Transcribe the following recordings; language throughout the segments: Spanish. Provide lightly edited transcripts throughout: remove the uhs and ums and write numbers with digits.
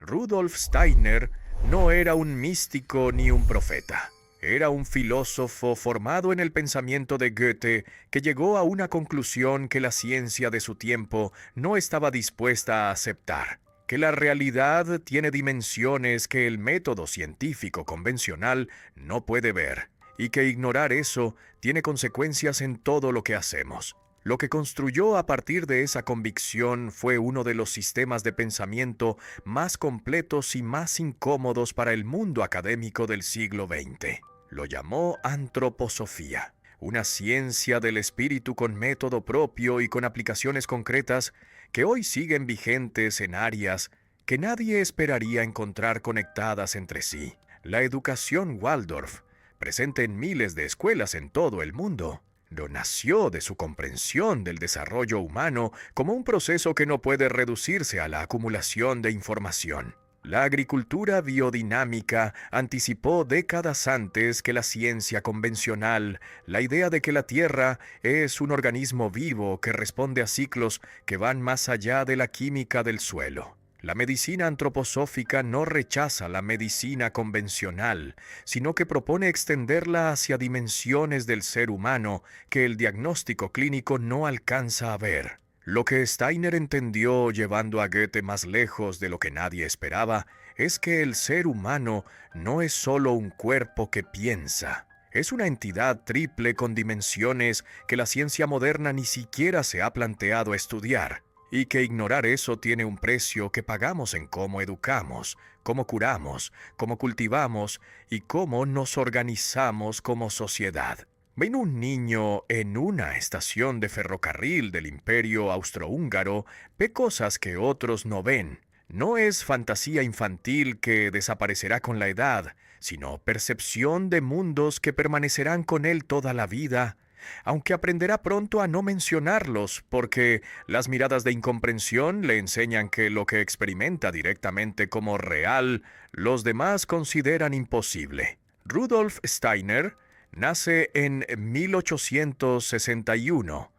Rudolf Steiner no era un místico ni un profeta. Era un filósofo formado en el pensamiento de Goethe que llegó a una conclusión que la ciencia de su tiempo no estaba dispuesta a aceptar, que la realidad tiene dimensiones que el método científico convencional no puede ver, y que ignorar eso tiene consecuencias en todo lo que hacemos. Lo que construyó a partir de esa convicción fue uno de los sistemas de pensamiento más completos y más incómodos para el mundo académico del siglo XX. Lo llamó antroposofía, una ciencia del espíritu con método propio y con aplicaciones concretas que hoy siguen vigentes en áreas que nadie esperaría encontrar conectadas entre sí. La educación Waldorf, presente en miles de escuelas en todo el mundo, nació de su comprensión del desarrollo humano como un proceso que no puede reducirse a la acumulación de información. La agricultura biodinámica anticipó décadas antes que la ciencia convencional la idea de que la Tierra es un organismo vivo que responde a ciclos que van más allá de la química del suelo. La medicina antroposófica no rechaza la medicina convencional, sino que propone extenderla hacia dimensiones del ser humano que el diagnóstico clínico no alcanza a ver. Lo que Steiner entendió, llevando a Goethe más lejos de lo que nadie esperaba, es que el ser humano no es solo un cuerpo que piensa. Es una entidad triple con dimensiones que la ciencia moderna ni siquiera se ha planteado estudiar. Y que ignorar eso tiene un precio que pagamos en cómo educamos, cómo curamos, cómo cultivamos y cómo nos organizamos como sociedad. Ven un niño en una estación de ferrocarril del Imperio Austrohúngaro, ve cosas que otros no ven. No es fantasía infantil que desaparecerá con la edad, sino percepción de mundos que permanecerán con él toda la vida, aunque aprenderá pronto a no mencionarlos, porque las miradas de incomprensión le enseñan que lo que experimenta directamente como real, los demás consideran imposible. Rudolf Steiner nace en 1861,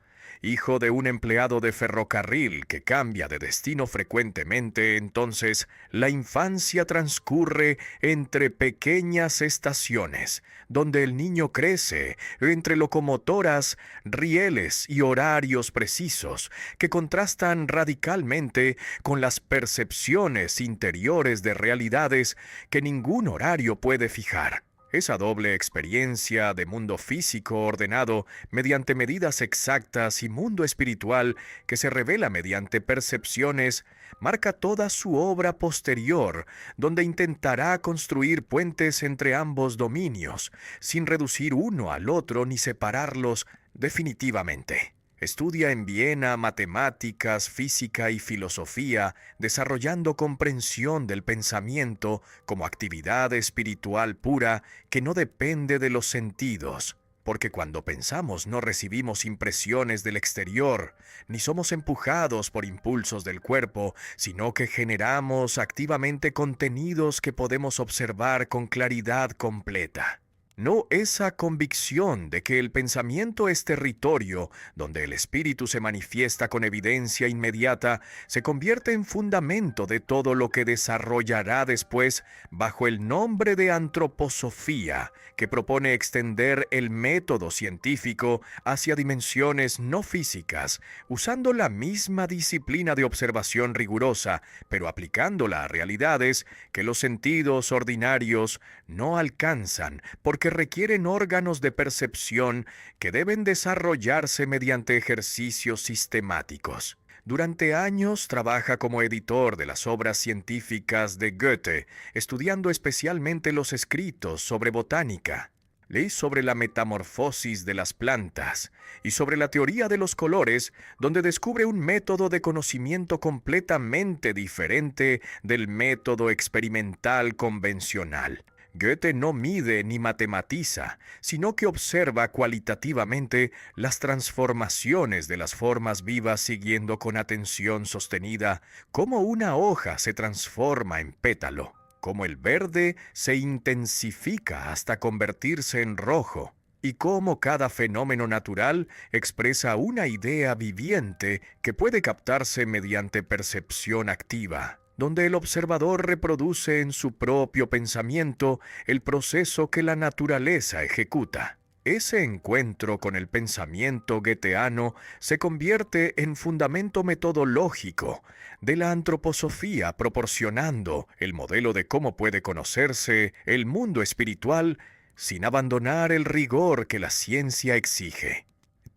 hijo de un empleado de ferrocarril que cambia de destino frecuentemente. Entonces la infancia transcurre entre pequeñas estaciones, donde el niño crece entre locomotoras, rieles y horarios precisos que contrastan radicalmente con las percepciones interiores de realidades que ningún horario puede fijar. Esa doble experiencia de mundo físico ordenado mediante medidas exactas y mundo espiritual que se revela mediante percepciones marca toda su obra posterior, donde intentará construir puentes entre ambos dominios, sin reducir uno al otro ni separarlos definitivamente. Estudia en Viena matemáticas, física y filosofía, desarrollando comprensión del pensamiento como actividad espiritual pura que no depende de los sentidos, porque cuando pensamos no recibimos impresiones del exterior, ni somos empujados por impulsos del cuerpo, sino que generamos activamente contenidos que podemos observar con claridad completa. No esa convicción de que el pensamiento es territorio donde el espíritu se manifiesta con evidencia inmediata, se convierte en fundamento de todo lo que desarrollará después bajo el nombre de antroposofía, que propone extender el método científico hacia dimensiones no físicas, usando la misma disciplina de observación rigurosa, pero aplicándola a realidades que los sentidos ordinarios no alcanzan, porque requieren órganos de percepción que deben desarrollarse mediante ejercicios sistemáticos. Durante años trabaja como editor de las obras científicas de Goethe, estudiando especialmente los escritos sobre botánica. Leí sobre la metamorfosis de las plantas y sobre la teoría de los colores, donde descubre un método de conocimiento completamente diferente del método experimental convencional. Goethe no mide ni matematiza, sino que observa cualitativamente las transformaciones de las formas vivas, siguiendo con atención sostenida cómo una hoja se transforma en pétalo, cómo el verde se intensifica hasta convertirse en rojo, y cómo cada fenómeno natural expresa una idea viviente que puede captarse mediante percepción activa. donde el observador reproduce en su propio pensamiento el proceso que la naturaleza ejecuta. Ese encuentro con el pensamiento goetheano se convierte en fundamento metodológico de la antroposofía, proporcionando el modelo de cómo puede conocerse el mundo espiritual sin abandonar el rigor que la ciencia exige.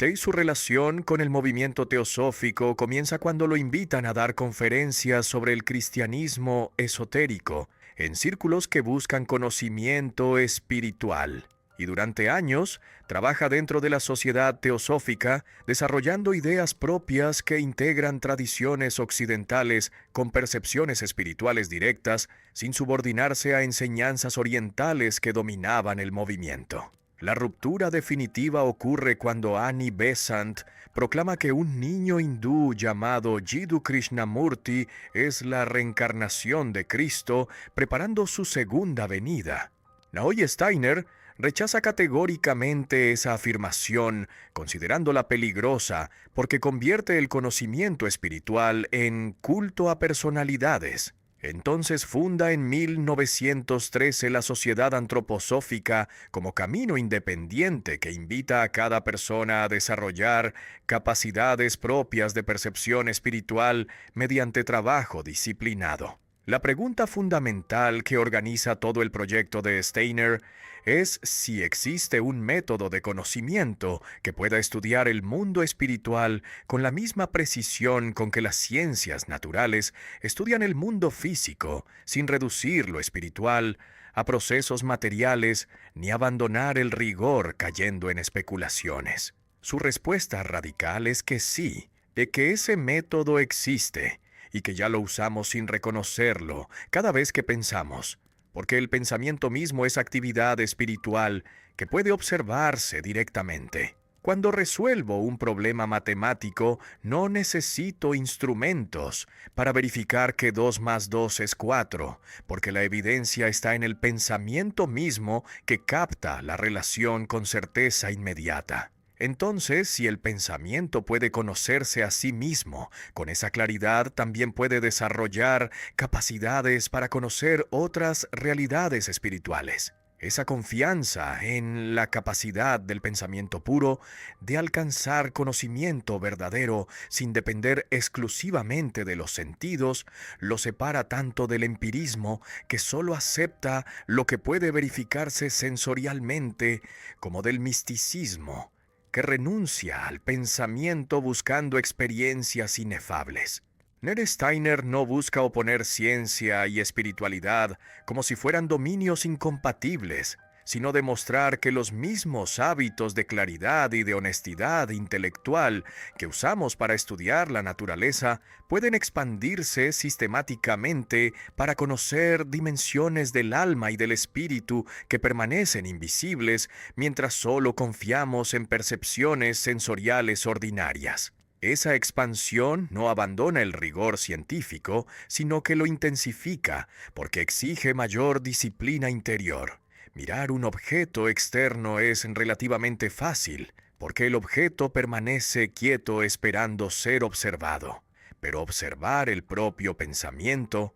Y su relación con el movimiento teosófico comienza cuando lo invitan a dar conferencias sobre el cristianismo esotérico en círculos que buscan conocimiento espiritual. Y durante años trabaja dentro de la sociedad teosófica desarrollando ideas propias que integran tradiciones occidentales con percepciones espirituales directas sin subordinarse a enseñanzas orientales que dominaban el movimiento. La ruptura definitiva ocurre cuando Annie Besant proclama que un niño hindú llamado Jiddu Krishnamurti es la reencarnación de Cristo preparando su segunda venida. Naoya Steiner rechaza categóricamente esa afirmación, considerándola peligrosa porque convierte el conocimiento espiritual en culto a personalidades. Entonces funda en 1913 la Sociedad Antroposófica como camino independiente que invita a cada persona a desarrollar capacidades propias de percepción espiritual mediante trabajo disciplinado. La pregunta fundamental que organiza todo el proyecto de Steiner es si existe un método de conocimiento que pueda estudiar el mundo espiritual con la misma precisión con que las ciencias naturales estudian el mundo físico, sin reducir lo espiritual a procesos materiales ni abandonar el rigor cayendo en especulaciones. Su respuesta radical es que sí, de que ese método existe y que ya lo usamos sin reconocerlo cada vez que pensamos, porque el pensamiento mismo es actividad espiritual que puede observarse directamente. Cuando resuelvo un problema matemático, no necesito instrumentos para verificar que 2 más 2 es 4, porque la evidencia está en el pensamiento mismo que capta la relación con certeza inmediata. Entonces, si el pensamiento puede conocerse a sí mismo, con esa claridad también puede desarrollar capacidades para conocer otras realidades espirituales. Esa confianza en la capacidad del pensamiento puro de alcanzar conocimiento verdadero sin depender exclusivamente de los sentidos, lo separa tanto del empirismo que solo acepta lo que puede verificarse sensorialmente como del misticismo, que renuncia al pensamiento buscando experiencias inefables. Ned Steiner no busca oponer ciencia y espiritualidad como si fueran dominios incompatibles, sino demostrar que los mismos hábitos de claridad y de honestidad intelectual que usamos para estudiar la naturaleza pueden expandirse sistemáticamente para conocer dimensiones del alma y del espíritu que permanecen invisibles mientras solo confiamos en percepciones sensoriales ordinarias. Esa expansión no abandona el rigor científico, sino que lo intensifica porque exige mayor disciplina interior. Mirar un objeto externo es relativamente fácil, porque el objeto permanece quieto esperando ser observado. Pero observar el propio pensamiento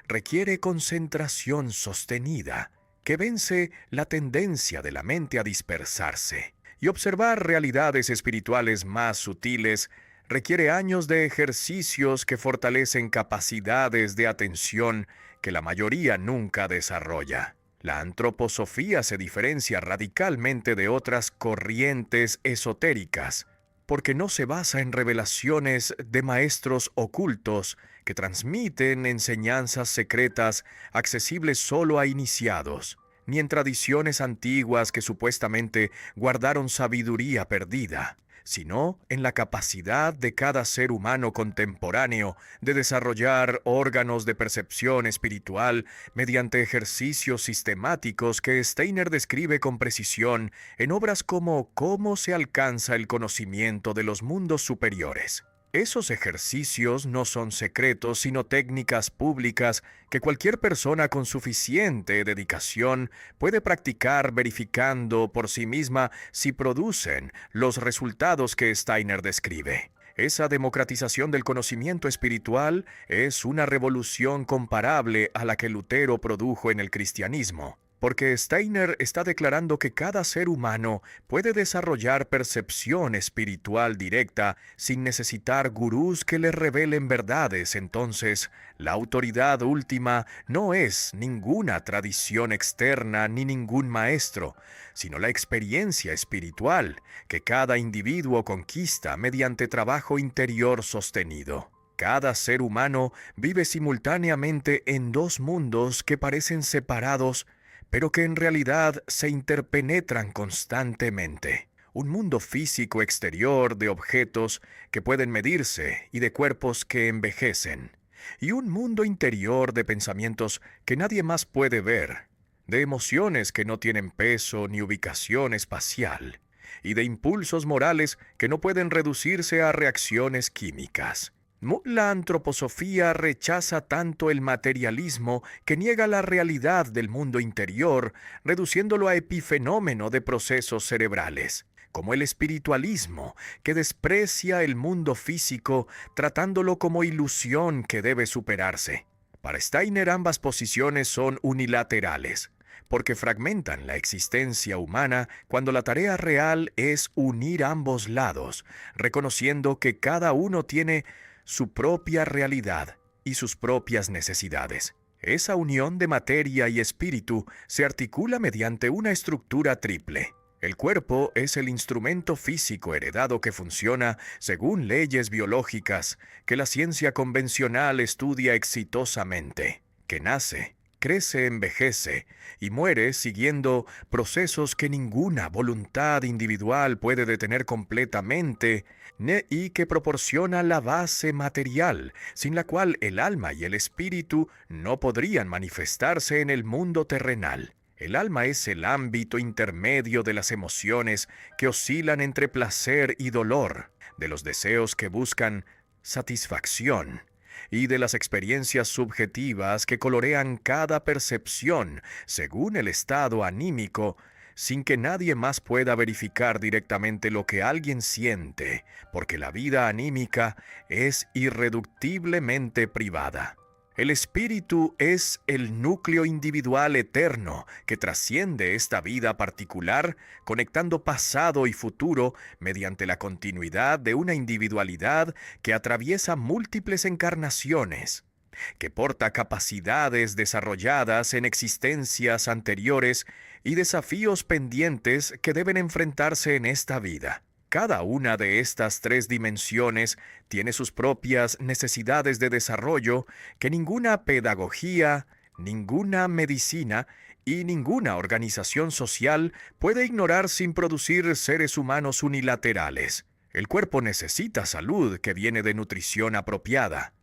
requiere concentración sostenida, que vence la tendencia de la mente a dispersarse. Y observar realidades espirituales más sutiles requiere años de ejercicios que fortalecen capacidades de atención que la mayoría nunca desarrolla. La antroposofía se diferencia radicalmente de otras corrientes esotéricas, porque no se basa en revelaciones de maestros ocultos que transmiten enseñanzas secretas accesibles solo a iniciados, ni en tradiciones antiguas que supuestamente guardaron sabiduría perdida, sino en la capacidad de cada ser humano contemporáneo de desarrollar órganos de percepción espiritual mediante ejercicios sistemáticos que Steiner describe con precisión en obras como Cómo se alcanza el conocimiento de los mundos superiores. Esos ejercicios no son secretos, sino técnicas públicas que cualquier persona con suficiente dedicación puede practicar verificando por sí misma si producen los resultados que Steiner describe. Esa democratización del conocimiento espiritual es una revolución comparable a la que Lutero produjo en el cristianismo, porque Steiner está declarando que cada ser humano puede desarrollar percepción espiritual directa sin necesitar gurús que le revelen verdades. Entonces, la autoridad última no es ninguna tradición externa ni ningún maestro, sino la experiencia espiritual que cada individuo conquista mediante trabajo interior sostenido. Cada ser humano vive simultáneamente en dos mundos que parecen separados, pero que en realidad se interpenetran constantemente. Un mundo físico exterior de objetos que pueden medirse y de cuerpos que envejecen. Y un mundo interior de pensamientos que nadie más puede ver, de emociones que no tienen peso ni ubicación espacial, y de impulsos morales que no pueden reducirse a reacciones químicas. La antroposofía rechaza tanto el materialismo que niega la realidad del mundo interior, reduciéndolo a epifenómeno de procesos cerebrales, como el espiritualismo, que desprecia el mundo físico, tratándolo como ilusión que debe superarse. Para Steiner, ambas posiciones son unilaterales, porque fragmentan la existencia humana cuando la tarea real es unir ambos lados, reconociendo que cada uno tiene su propia realidad y sus propias necesidades. Esa unión de materia y espíritu se articula mediante una estructura triple. El cuerpo es el instrumento físico heredado que funciona según leyes biológicas que la ciencia convencional estudia exitosamente, que nace, crece, envejece y muere siguiendo procesos que ninguna voluntad individual puede detener completamente, y que proporciona la base material, sin la cual el alma y el espíritu no podrían manifestarse en el mundo terrenal. El alma es el ámbito intermedio de las emociones que oscilan entre placer y dolor, de los deseos que buscan satisfacción y de las experiencias subjetivas que colorean cada percepción según el estado anímico, sin que nadie más pueda verificar directamente lo que alguien siente, porque la vida anímica es irreductiblemente privada. El espíritu es el núcleo individual eterno que trasciende esta vida particular, conectando pasado y futuro mediante la continuidad de una individualidad que atraviesa múltiples encarnaciones, que porta capacidades desarrolladas en existencias anteriores y desafíos pendientes que deben enfrentarse en esta vida. Cada una de estas tres dimensiones tiene sus propias necesidades de desarrollo que ninguna pedagogía, ninguna medicina y ninguna organización social puede ignorar sin producir seres humanos unilaterales. El cuerpo necesita salud que viene de nutrición apropiada,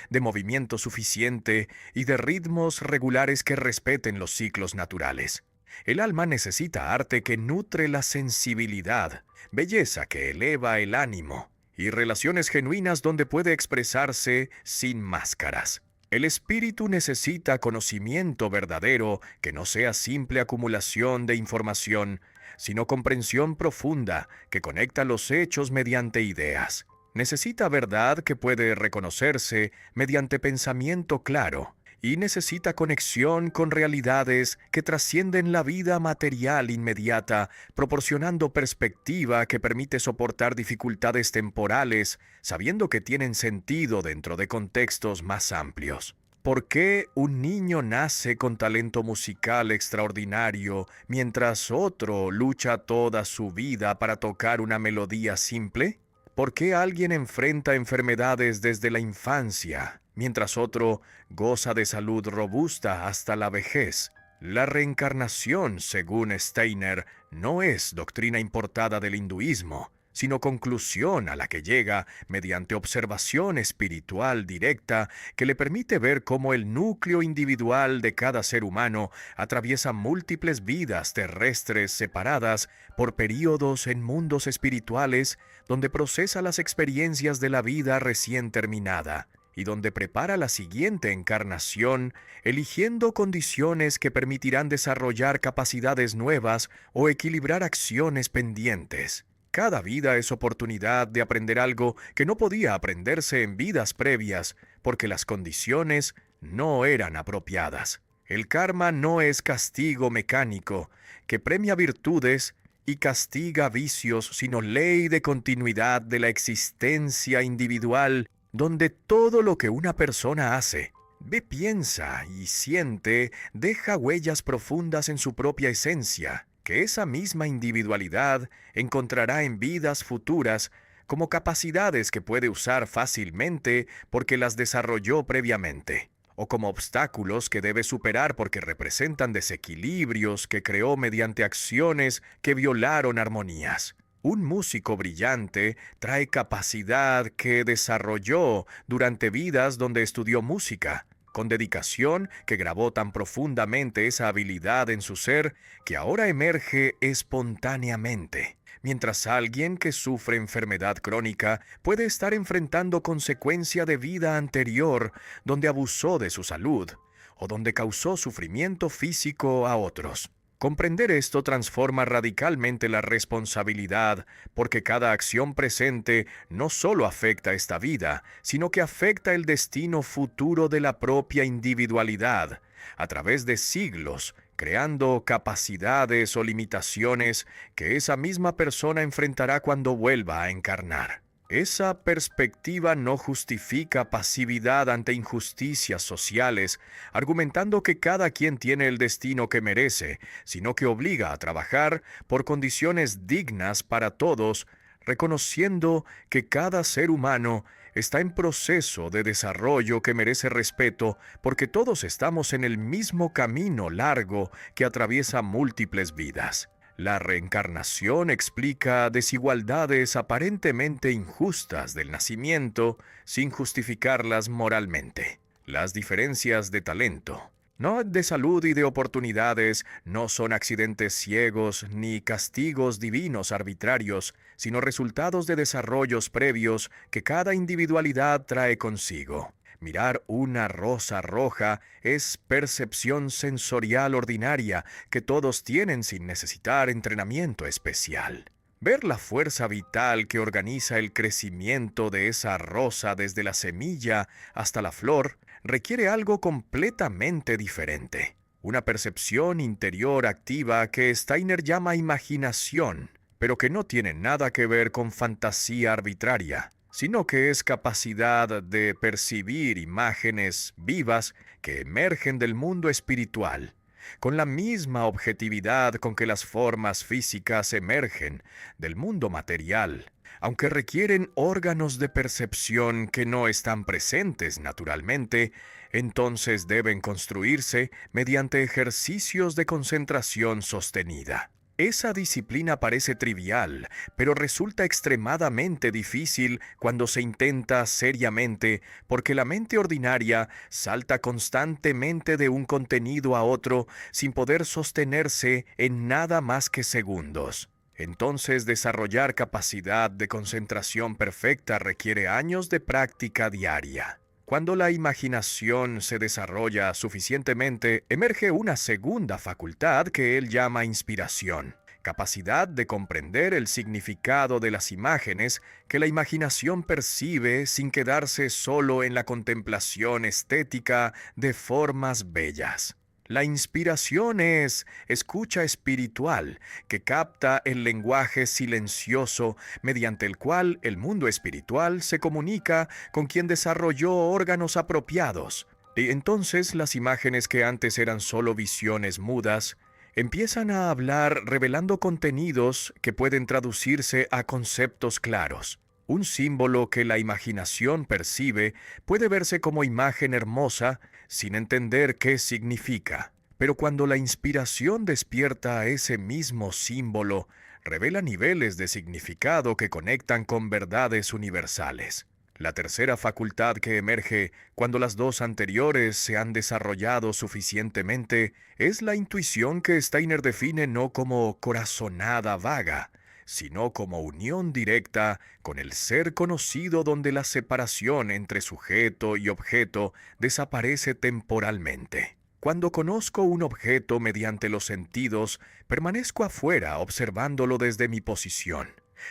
de movimiento suficiente y de ritmos regulares que respeten los ciclos naturales. El alma necesita arte que nutre la sensibilidad, belleza que eleva el ánimo y relaciones genuinas donde puede expresarse sin máscaras. El espíritu necesita conocimiento verdadero que no sea simple acumulación de información, sino comprensión profunda que conecta los hechos mediante ideas. Necesita verdad que puede reconocerse mediante pensamiento claro, y necesita conexión con realidades que trascienden la vida material inmediata, proporcionando perspectiva que permite soportar dificultades temporales, sabiendo que tienen sentido dentro de contextos más amplios. ¿Por qué un niño nace con talento musical extraordinario, mientras otro lucha toda su vida para tocar una melodía simple? ¿Por qué alguien enfrenta enfermedades desde la infancia, mientras otro goza de salud robusta hasta la vejez? La reencarnación, según Steiner, no es doctrina importada del hinduismo, sino conclusión a la que llega mediante observación espiritual directa que le permite ver cómo el núcleo individual de cada ser humano atraviesa múltiples vidas terrestres separadas por períodos en mundos espirituales donde procesa las experiencias de la vida recién terminada y donde prepara la siguiente encarnación, eligiendo condiciones que permitirán desarrollar capacidades nuevas o equilibrar acciones pendientes. Cada vida es oportunidad de aprender algo que no podía aprenderse en vidas previas porque las condiciones no eran apropiadas. El karma no es castigo mecánico que premia virtudes y castiga vicios, sino ley de continuidad de la existencia individual, donde todo lo que una persona hace, ve, piensa y siente deja huellas profundas en su propia esencia, que esa misma individualidad encontrará en vidas futuras como capacidades que puede usar fácilmente porque las desarrolló previamente, o como obstáculos que debe superar porque representan desequilibrios que creó mediante acciones que violaron armonías. Un músico brillante trae capacidad que desarrolló durante vidas donde estudió música, con dedicación que grabó tan profundamente esa habilidad en su ser que ahora emerge espontáneamente. Mientras alguien que sufre enfermedad crónica puede estar enfrentando consecuencia de vida anterior donde abusó de su salud o donde causó sufrimiento físico a otros. Comprender esto transforma radicalmente la responsabilidad, porque cada acción presente no solo afecta esta vida, sino que afecta el destino futuro de la propia individualidad, a través de siglos, creando capacidades o limitaciones que esa misma persona enfrentará cuando vuelva a encarnar. Esa perspectiva no justifica pasividad ante injusticias sociales, argumentando que cada quien tiene el destino que merece, sino que obliga a trabajar por condiciones dignas para todos, reconociendo que cada ser humano está en proceso de desarrollo que merece respeto porque todos estamos en el mismo camino largo que atraviesa múltiples vidas. La reencarnación explica desigualdades aparentemente injustas del nacimiento sin justificarlas moralmente. Las diferencias de talento, no de salud y de oportunidades, no son accidentes ciegos ni castigos divinos arbitrarios, sino resultados de desarrollos previos que cada individualidad trae consigo. Mirar una rosa roja es percepción sensorial ordinaria que todos tienen sin necesitar entrenamiento especial. Ver la fuerza vital que organiza el crecimiento de esa rosa desde la semilla hasta la flor requiere algo completamente diferente. Una percepción interior activa que Steiner llama imaginación, pero que no tiene nada que ver con fantasía arbitraria, sino que es capacidad de percibir imágenes vivas que emergen del mundo espiritual, con la misma objetividad con que las formas físicas emergen del mundo material, aunque requieren órganos de percepción que no están presentes naturalmente, entonces deben construirse mediante ejercicios de concentración sostenida. Esa disciplina parece trivial, pero resulta extremadamente difícil cuando se intenta seriamente, porque la mente ordinaria salta constantemente de un contenido a otro sin poder sostenerse en nada más que segundos. Entonces, desarrollar capacidad de concentración perfecta requiere años de práctica diaria. Cuando la imaginación se desarrolla suficientemente, emerge una segunda facultad que él llama inspiración, capacidad de comprender el significado de las imágenes que la imaginación percibe sin quedarse solo en la contemplación estética de formas bellas. La inspiración es escucha espiritual que capta el lenguaje silencioso mediante el cual el mundo espiritual se comunica con quien desarrolló órganos apropiados. Y entonces las imágenes que antes eran solo visiones mudas empiezan a hablar revelando contenidos que pueden traducirse a conceptos claros. Un símbolo que la imaginación percibe puede verse como imagen hermosa sin entender qué significa. Pero cuando la inspiración despierta a ese mismo símbolo, revela niveles de significado que conectan con verdades universales. La tercera facultad que emerge cuando las dos anteriores se han desarrollado suficientemente es la intuición que Steiner define no como corazonada vaga, sino como unión directa con el ser conocido donde la separación entre sujeto y objeto desaparece temporalmente. Cuando conozco un objeto mediante los sentidos, permanezco afuera observándolo desde mi posición.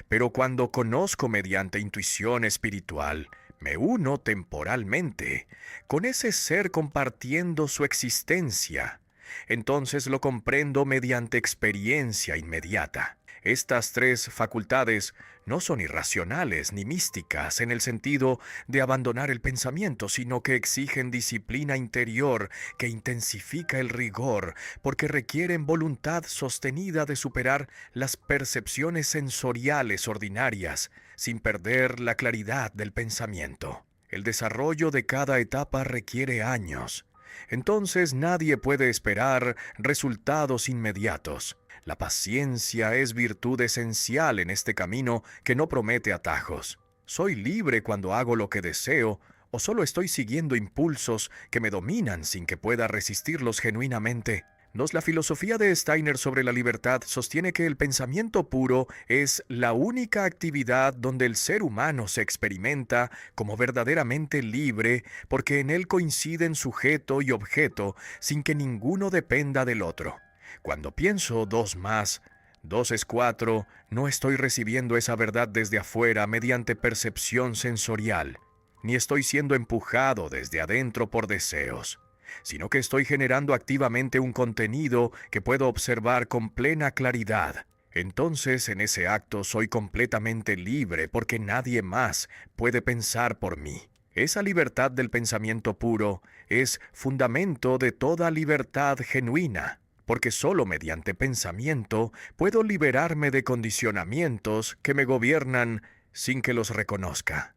Pero cuando conozco mediante intuición espiritual, me uno temporalmente con ese ser compartiendo su existencia. Entonces lo comprendo mediante experiencia inmediata. Estas tres facultades no son irracionales ni místicas en el sentido de abandonar el pensamiento, sino que exigen disciplina interior que intensifica el rigor, porque requieren voluntad sostenida de superar las percepciones sensoriales ordinarias, sin perder la claridad del pensamiento. El desarrollo de cada etapa requiere años. Entonces nadie puede esperar resultados inmediatos. La paciencia es virtud esencial en este camino que no promete atajos. ¿Soy libre cuando hago lo que deseo o solo estoy siguiendo impulsos que me dominan sin que pueda resistirlos genuinamente? La filosofía de Steiner sobre la libertad sostiene que el pensamiento puro es la única actividad donde el ser humano se experimenta como verdaderamente libre, porque en él coinciden sujeto y objeto sin que ninguno dependa del otro. Cuando pienso 2 más 2 es 4, no estoy recibiendo esa verdad desde afuera mediante percepción sensorial, ni estoy siendo empujado desde adentro por deseos, sino que estoy generando activamente un contenido que puedo observar con plena claridad. Entonces, en ese acto soy completamente libre porque nadie más puede pensar por mí. Esa libertad del pensamiento puro es fundamento de toda libertad genuina, porque solo mediante pensamiento puedo liberarme de condicionamientos que me gobiernan sin que los reconozca.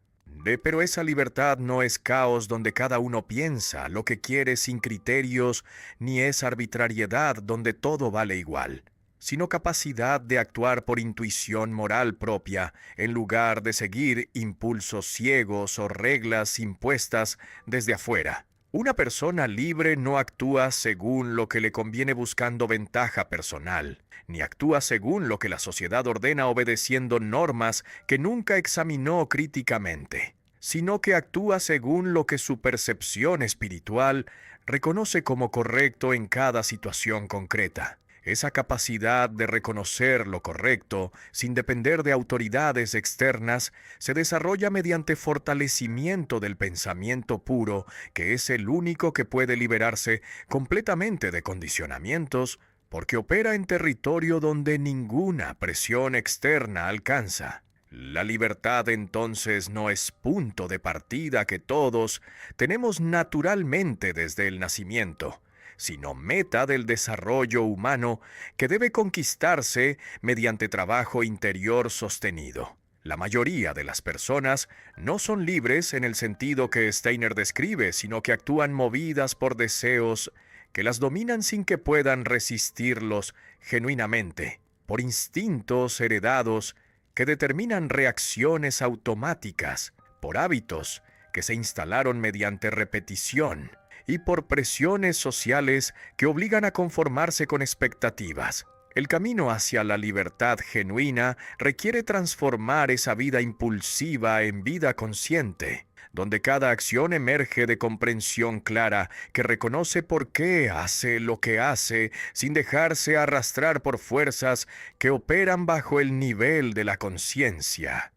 Pero esa libertad no es caos donde cada uno piensa lo que quiere sin criterios, ni es arbitrariedad donde todo vale igual, sino capacidad de actuar por intuición moral propia, en lugar de seguir impulsos ciegos o reglas impuestas desde afuera. Una persona libre no actúa según lo que le conviene buscando ventaja personal, ni actúa según lo que la sociedad ordena obedeciendo normas que nunca examinó críticamente, sino que actúa según lo que su percepción espiritual reconoce como correcto en cada situación concreta. Esa capacidad de reconocer lo correcto, sin depender de autoridades externas, se desarrolla mediante fortalecimiento del pensamiento puro, que es el único que puede liberarse completamente de condicionamientos, porque opera en territorio donde ninguna presión externa alcanza. La libertad entonces no es punto de partida que todos tenemos naturalmente desde el nacimiento, sino meta del desarrollo humano que debe conquistarse mediante trabajo interior sostenido. La mayoría de las personas no son libres en el sentido que Steiner describe, sino que actúan movidas por deseos que las dominan sin que puedan resistirlos genuinamente, por instintos heredados que determinan reacciones automáticas, por hábitos que se instalaron mediante repetición, y por presiones sociales que obligan a conformarse con expectativas. El camino hacia la libertad genuina requiere transformar esa vida impulsiva en vida consciente, donde cada acción emerge de comprensión clara que reconoce por qué hace lo que hace sin dejarse arrastrar por fuerzas que operan bajo el nivel de la conciencia.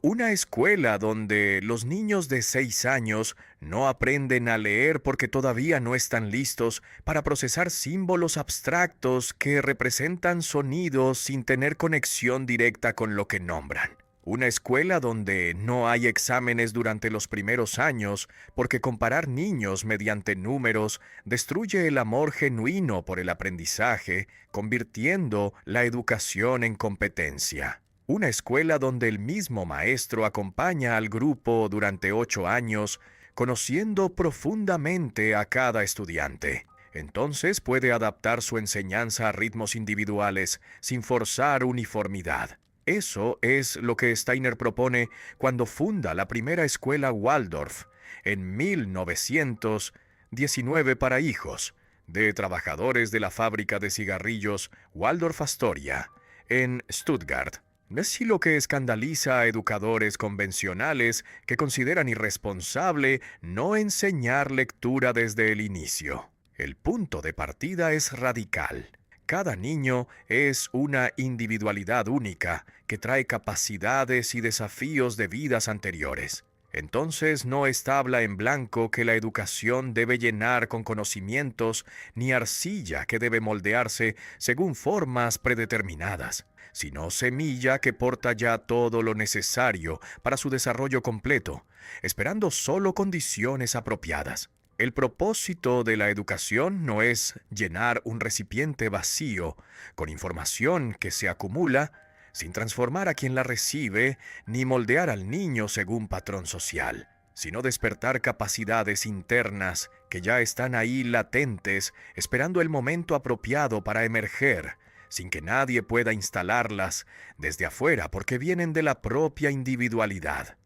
Una escuela donde los niños de 6 años no aprenden a leer porque todavía no están listos para procesar símbolos abstractos que representan sonidos sin tener conexión directa con lo que nombran. Una escuela donde no hay exámenes durante los primeros años porque comparar niños mediante números destruye el amor genuino por el aprendizaje, convirtiendo la educación en competencia. Una escuela donde el mismo maestro acompaña al grupo durante 8 años, conociendo profundamente a cada estudiante. Entonces puede adaptar su enseñanza a ritmos individuales sin forzar uniformidad. Eso es lo que Steiner propone cuando funda la primera escuela Waldorf en 1919 para hijos de trabajadores de la fábrica de cigarrillos Waldorf Astoria en Stuttgart. Es sí lo que escandaliza a educadores convencionales que consideran irresponsable no enseñar lectura desde el inicio. El punto de partida es radical. Cada niño es una individualidad única que trae capacidades y desafíos de vidas anteriores. Entonces no es tabla en blanco que la educación debe llenar con conocimientos, ni arcilla que debe moldearse según formas predeterminadas, sino semilla que porta ya todo lo necesario para su desarrollo completo, esperando solo condiciones apropiadas. El propósito de la educación no es llenar un recipiente vacío con información que se acumula sin transformar a quien la recibe ni moldear al niño según patrón social, sino despertar capacidades internas que ya están ahí latentes, esperando el momento apropiado para emerger, sin que nadie pueda instalarlas desde afuera porque vienen de la propia individualidad.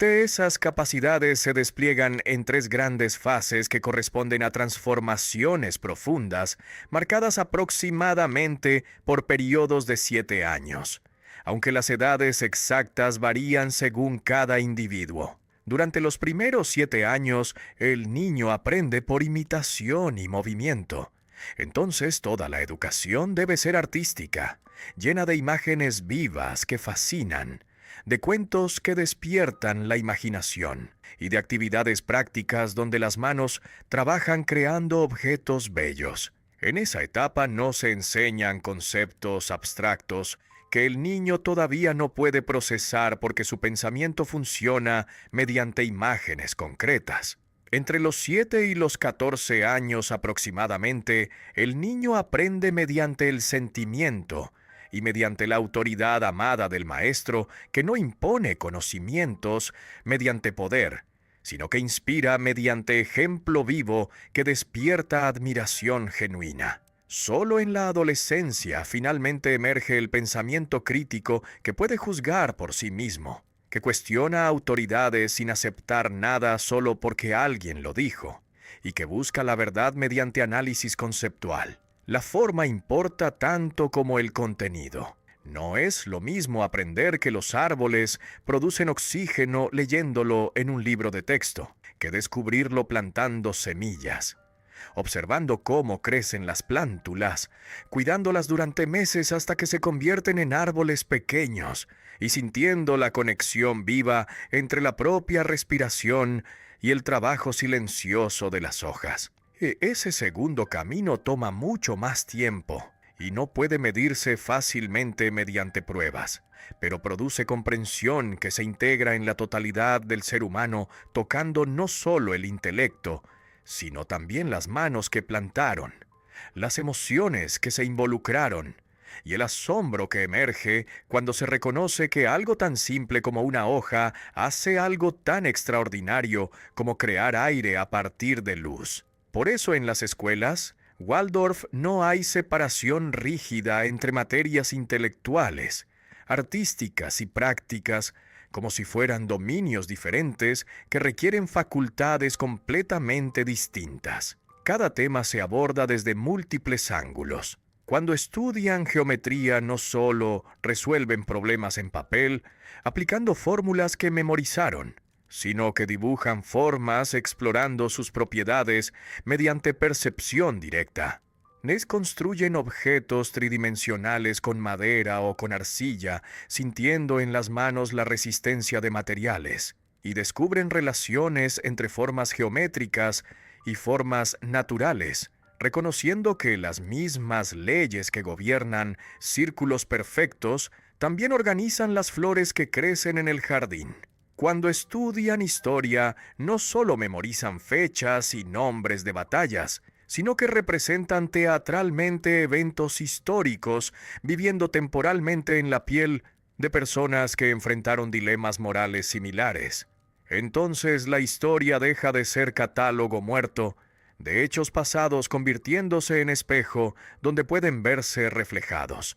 Esas capacidades se despliegan en tres grandes fases que corresponden a transformaciones profundas, marcadas aproximadamente por periodos de 7 años, aunque las edades exactas varían según cada individuo. Durante los primeros 7 años, el niño aprende por imitación y movimiento. Entonces toda la educación debe ser artística, llena de imágenes vivas que fascinan, de cuentos que despiertan la imaginación y de actividades prácticas donde las manos trabajan creando objetos bellos. En esa etapa no se enseñan conceptos abstractos que el niño todavía no puede procesar porque su pensamiento funciona mediante imágenes concretas. Entre los 7 y los 14 años aproximadamente, el niño aprende mediante el sentimiento y mediante la autoridad amada del maestro, que no impone conocimientos mediante poder, sino que inspira mediante ejemplo vivo que despierta admiración genuina. Solo en la adolescencia finalmente emerge el pensamiento crítico que puede juzgar por sí mismo, que cuestiona autoridades sin aceptar nada solo porque alguien lo dijo, y que busca la verdad mediante análisis conceptual. La forma importa tanto como el contenido. No es lo mismo aprender que los árboles producen oxígeno leyéndolo en un libro de texto, que descubrirlo plantando semillas, observando cómo crecen las plántulas, cuidándolas durante meses hasta que se convierten en árboles pequeños, y sintiendo la conexión viva entre la propia respiración y el trabajo silencioso de las hojas. Ese segundo camino toma mucho más tiempo y no puede medirse fácilmente mediante pruebas, pero produce comprensión que se integra en la totalidad del ser humano, tocando no solo el intelecto, sino también las manos que plantaron, las emociones que se involucraron, y el asombro que emerge cuando se reconoce que algo tan simple como una hoja hace algo tan extraordinario como crear aire a partir de luz. Por eso en las escuelas, Waldorf, no hay separación rígida entre materias intelectuales, artísticas y prácticas, como si fueran dominios diferentes que requieren facultades completamente distintas. Cada tema se aborda desde múltiples ángulos. Cuando estudian geometría no solo resuelven problemas en papel, aplicando fórmulas que memorizaron, sino que dibujan formas explorando sus propiedades mediante percepción directa. Construyen objetos tridimensionales con madera o con arcilla, sintiendo en las manos la resistencia de materiales, y descubren relaciones entre formas geométricas y formas naturales, reconociendo que las mismas leyes que gobiernan círculos perfectos también organizan las flores que crecen en el jardín. Cuando estudian historia, no solo memorizan fechas y nombres de batallas, sino que representan teatralmente eventos históricos, viviendo temporalmente en la piel de personas que enfrentaron dilemas morales similares. Entonces la historia deja de ser catálogo muerto, de hechos pasados convirtiéndose en espejo donde pueden verse reflejados.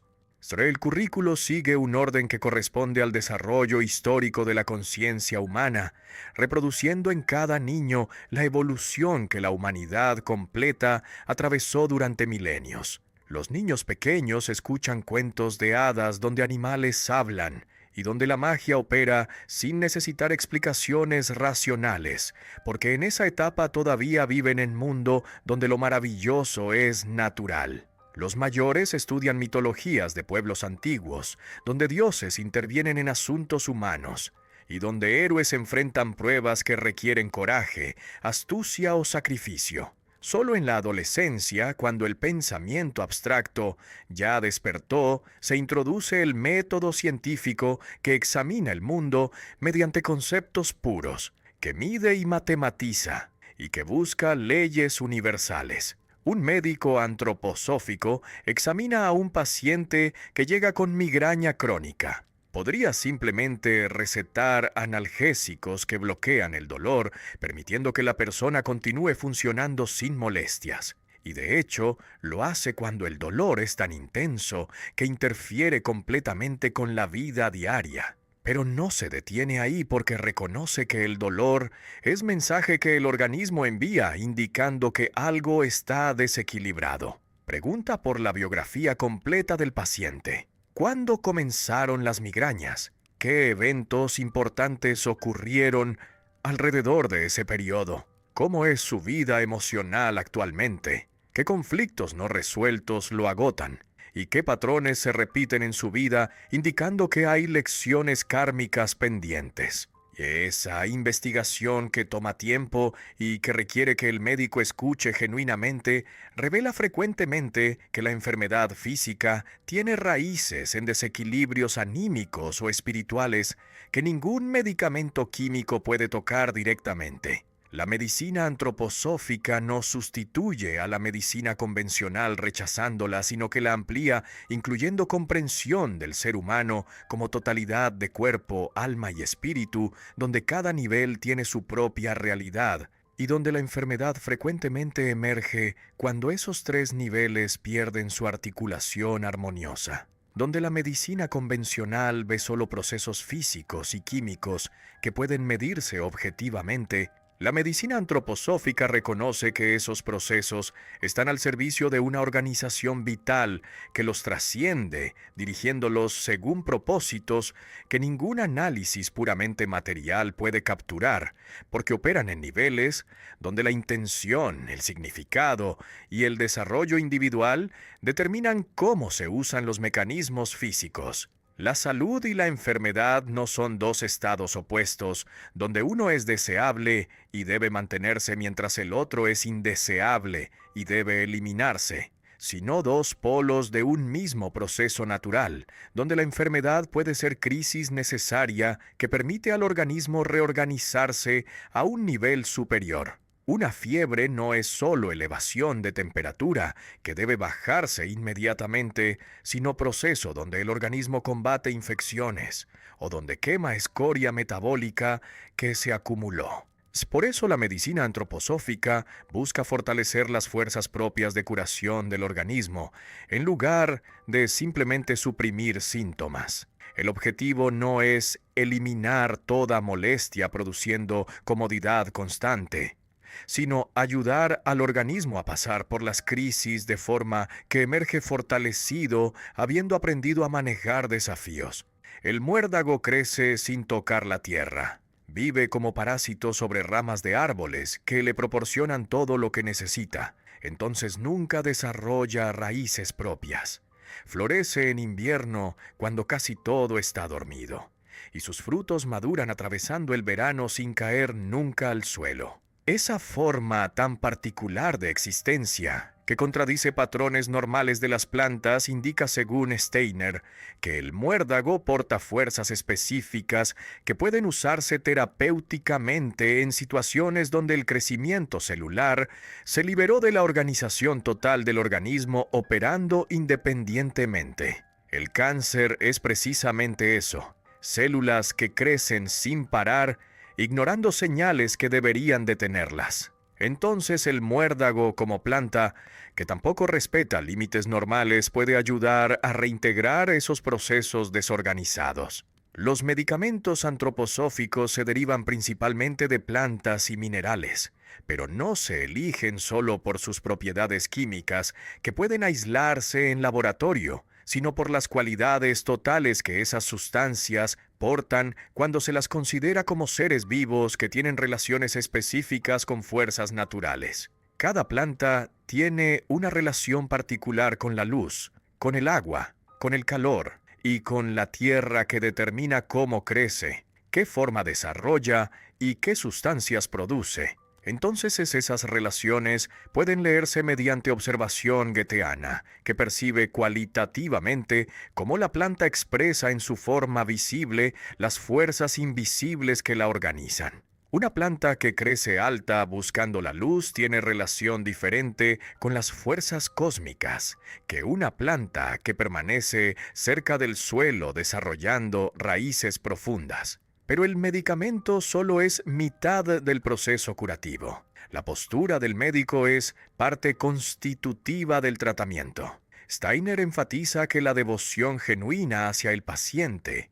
El currículo sigue un orden que corresponde al desarrollo histórico de la conciencia humana, reproduciendo en cada niño la evolución que la humanidad completa atravesó durante milenios. Los niños pequeños escuchan cuentos de hadas donde animales hablan y donde la magia opera sin necesitar explicaciones racionales, porque en esa etapa todavía viven en un mundo donde lo maravilloso es natural. Los mayores estudian mitologías de pueblos antiguos, donde dioses intervienen en asuntos humanos, y donde héroes enfrentan pruebas que requieren coraje, astucia o sacrificio. Solo en la adolescencia, cuando el pensamiento abstracto ya despertó, se introduce el método científico que examina el mundo mediante conceptos puros, que mide y matematiza, y que busca leyes universales. Un médico antroposófico examina a un paciente que llega con migraña crónica. Podría simplemente recetar analgésicos que bloquean el dolor, permitiendo que la persona continúe funcionando sin molestias. Y de hecho, lo hace cuando el dolor es tan intenso que interfiere completamente con la vida diaria. Pero no se detiene ahí porque reconoce que el dolor es mensaje que el organismo envía indicando que algo está desequilibrado. Pregunta por la biografía completa del paciente. ¿Cuándo comenzaron las migrañas? ¿Qué eventos importantes ocurrieron alrededor de ese periodo? ¿Cómo es su vida emocional actualmente? ¿Qué conflictos no resueltos lo agotan? ¿Y qué patrones se repiten en su vida indicando que hay lecciones kármicas pendientes? Esa investigación que toma tiempo y que requiere que el médico escuche genuinamente revela frecuentemente que la enfermedad física tiene raíces en desequilibrios anímicos o espirituales que ningún medicamento químico puede tocar directamente. La medicina antroposófica no sustituye a la medicina convencional rechazándola, sino que la amplía, incluyendo comprensión del ser humano como totalidad de cuerpo, alma y espíritu, donde cada nivel tiene su propia realidad, y donde la enfermedad frecuentemente emerge cuando esos tres niveles pierden su articulación armoniosa. Donde la medicina convencional ve solo procesos físicos y químicos que pueden medirse objetivamente, la medicina antroposófica reconoce que esos procesos están al servicio de una organización vital que los trasciende, dirigiéndolos según propósitos que ningún análisis puramente material puede capturar, porque operan en niveles donde la intención, el significado y el desarrollo individual determinan cómo se usan los mecanismos físicos. La salud y la enfermedad no son dos estados opuestos, donde uno es deseable y debe mantenerse mientras el otro es indeseable y debe eliminarse, sino dos polos de un mismo proceso natural, donde la enfermedad puede ser crisis necesaria que permite al organismo reorganizarse a un nivel superior. Una fiebre no es solo elevación de temperatura, que debe bajarse inmediatamente, sino proceso donde el organismo combate infecciones o donde quema escoria metabólica que se acumuló. Por eso la medicina antroposófica busca fortalecer las fuerzas propias de curación del organismo, en lugar de simplemente suprimir síntomas. El objetivo no es eliminar toda molestia produciendo comodidad constante, sino ayudar al organismo a pasar por las crisis de forma que emerge fortalecido, habiendo aprendido a manejar desafíos. El muérdago crece sin tocar la tierra. Vive como parásito sobre ramas de árboles que le proporcionan todo lo que necesita. Entonces nunca desarrolla raíces propias. Florece en invierno cuando casi todo está dormido, y sus frutos maduran atravesando el verano sin caer nunca al suelo. Esa forma tan particular de existencia, que contradice patrones normales de las plantas, indica, según Steiner, que el muérdago porta fuerzas específicas que pueden usarse terapéuticamente en situaciones donde el crecimiento celular se liberó de la organización total del organismo operando independientemente. El cáncer es precisamente eso, células que crecen sin parar, ignorando señales que deberían detenerlas. Entonces el muérdago como planta, que tampoco respeta límites normales, puede ayudar a reintegrar esos procesos desorganizados. Los medicamentos antroposóficos se derivan principalmente de plantas y minerales, pero no se eligen solo por sus propiedades químicas, que pueden aislarse en laboratorio, sino por las cualidades totales que esas sustancias portan cuando se las considera como seres vivos que tienen relaciones específicas con fuerzas naturales. Cada planta tiene una relación particular con la luz, con el agua, con el calor y con la tierra que determina cómo crece, qué forma desarrolla y qué sustancias produce. Entonces esas relaciones pueden leerse mediante observación goetheana, que percibe cualitativamente cómo la planta expresa en su forma visible las fuerzas invisibles que la organizan. Una planta que crece alta buscando la luz tiene relación diferente con las fuerzas cósmicas que una planta que permanece cerca del suelo desarrollando raíces profundas. Pero el medicamento solo es mitad del proceso curativo. La postura del médico es parte constitutiva del tratamiento. Steiner enfatiza que la devoción genuina hacia el paciente,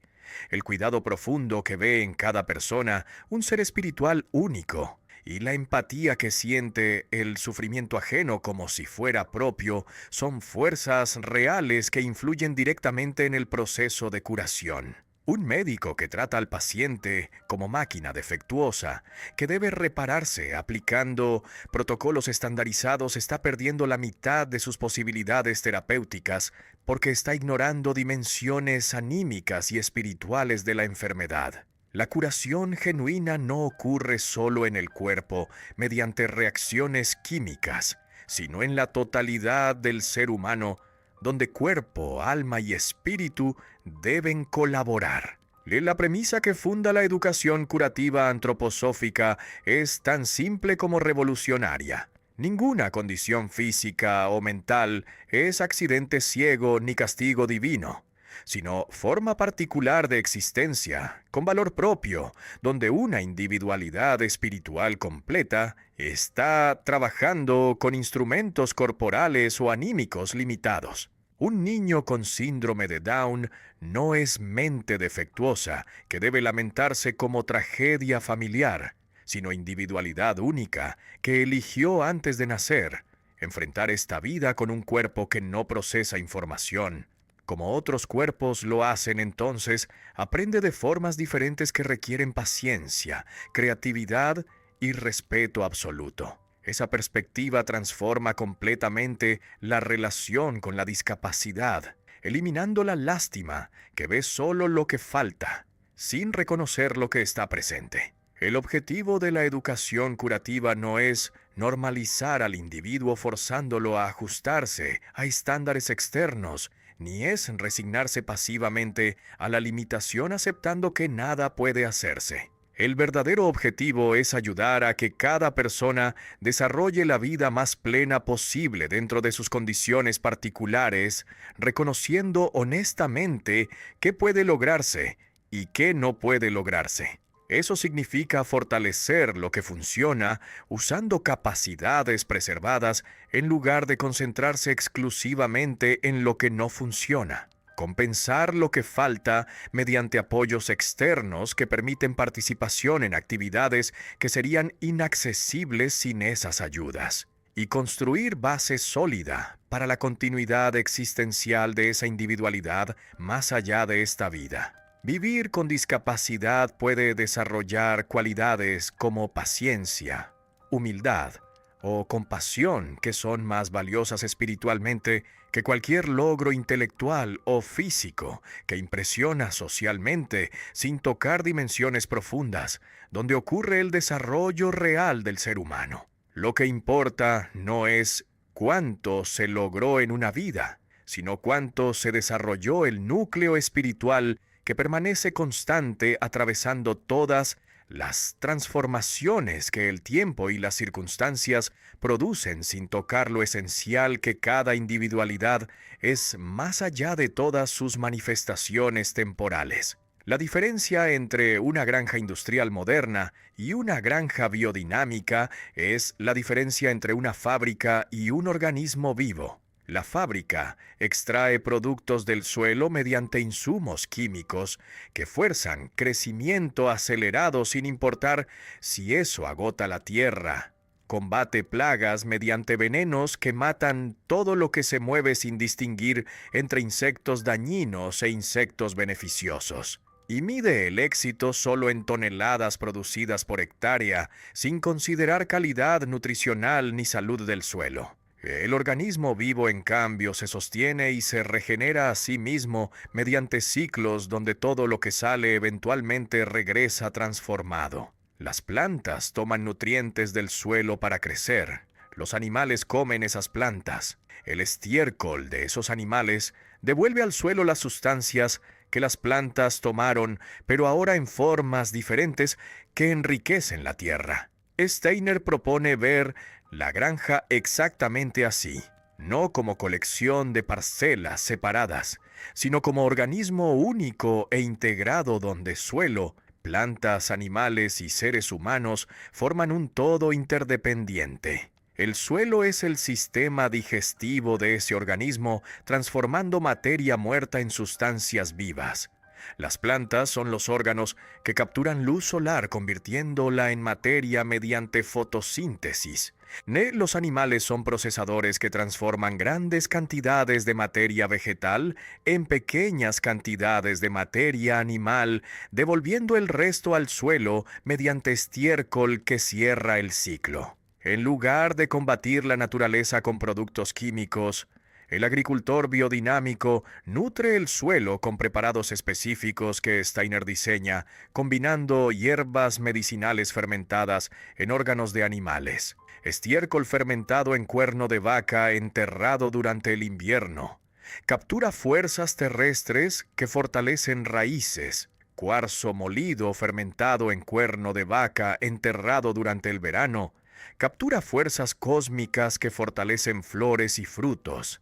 el cuidado profundo que ve en cada persona un ser espiritual único, y la empatía que siente el sufrimiento ajeno como si fuera propio, son fuerzas reales que influyen directamente en el proceso de curación. Un médico que trata al paciente como máquina defectuosa, que debe repararse aplicando protocolos estandarizados, está perdiendo la mitad de sus posibilidades terapéuticas porque está ignorando dimensiones anímicas y espirituales de la enfermedad. La curación genuina no ocurre solo en el cuerpo mediante reacciones químicas, sino en la totalidad del ser humano, donde cuerpo, alma y espíritu deben colaborar. La premisa que funda la educación curativa antroposófica es tan simple como revolucionaria. Ninguna condición física o mental es accidente ciego ni castigo divino, sino forma particular de existencia, con valor propio, donde una individualidad espiritual completa está trabajando con instrumentos corporales o anímicos limitados. Un niño con síndrome de Down no es mente defectuosa que debe lamentarse como tragedia familiar, sino individualidad única que eligió antes de nacer enfrentar esta vida con un cuerpo que no procesa información. Como otros cuerpos lo hacen, entonces aprende de formas diferentes que requieren paciencia, creatividad y respeto absoluto. Esa perspectiva transforma completamente la relación con la discapacidad, eliminando la lástima que ve solo lo que falta, sin reconocer lo que está presente. El objetivo de la educación curativa no es normalizar al individuo forzándolo a ajustarse a estándares externos, ni es resignarse pasivamente a la limitación aceptando que nada puede hacerse. El verdadero objetivo es ayudar a que cada persona desarrolle la vida más plena posible dentro de sus condiciones particulares, reconociendo honestamente qué puede lograrse y qué no puede lograrse. Eso significa fortalecer lo que funciona usando capacidades preservadas en lugar de concentrarse exclusivamente en lo que no funciona. Compensar lo que falta mediante apoyos externos que permiten participación en actividades que serían inaccesibles sin esas ayudas. Y construir base sólida para la continuidad existencial de esa individualidad más allá de esta vida. Vivir con discapacidad puede desarrollar cualidades como paciencia, humildad o compasión que son más valiosas espiritualmente que cualquier logro intelectual o físico que impresiona socialmente sin tocar dimensiones profundas, donde ocurre el desarrollo real del ser humano. Lo que importa no es cuánto se logró en una vida, sino cuánto se desarrolló el núcleo espiritual que permanece constante atravesando todas las transformaciones que el tiempo y las circunstancias producen sin tocar lo esencial que cada individualidad es más allá de todas sus manifestaciones temporales. La diferencia entre una granja industrial moderna y una granja biodinámica es la diferencia entre una fábrica y un organismo vivo. La fábrica extrae productos del suelo mediante insumos químicos que fuerzan crecimiento acelerado sin importar si eso agota la tierra. Combate plagas mediante venenos que matan todo lo que se mueve sin distinguir entre insectos dañinos e insectos beneficiosos. y mide el éxito solo en toneladas producidas por hectárea, sin considerar calidad nutricional ni salud del suelo. El organismo vivo, en cambio, se sostiene y se regenera a sí mismo mediante ciclos donde todo lo que sale eventualmente regresa transformado. Las plantas toman nutrientes del suelo para crecer. Los animales comen esas plantas. El estiércol de esos animales devuelve al suelo las sustancias que las plantas tomaron, pero ahora en formas diferentes que enriquecen la tierra. Steiner propone ver la granja exactamente así, no como colección de parcelas separadas, sino como organismo único e integrado donde suelo, plantas, animales y seres humanos forman un todo interdependiente. El suelo es el sistema digestivo de ese organismo, transformando materia muerta en sustancias vivas. Las plantas son los órganos que capturan luz solar convirtiéndola en materia mediante fotosíntesis. Los animales son procesadores que transforman grandes cantidades de materia vegetal en pequeñas cantidades de materia animal, devolviendo el resto al suelo mediante estiércol que cierra el ciclo. En lugar de combatir la naturaleza con productos químicos, el agricultor biodinámico nutre el suelo con preparados específicos que Steiner diseña, combinando hierbas medicinales fermentadas en órganos de animales, estiércol fermentado en cuerno de vaca enterrado durante el invierno. Captura fuerzas terrestres que fortalecen raíces, cuarzo molido fermentado en cuerno de vaca enterrado durante el verano. Captura fuerzas cósmicas que fortalecen flores y frutos.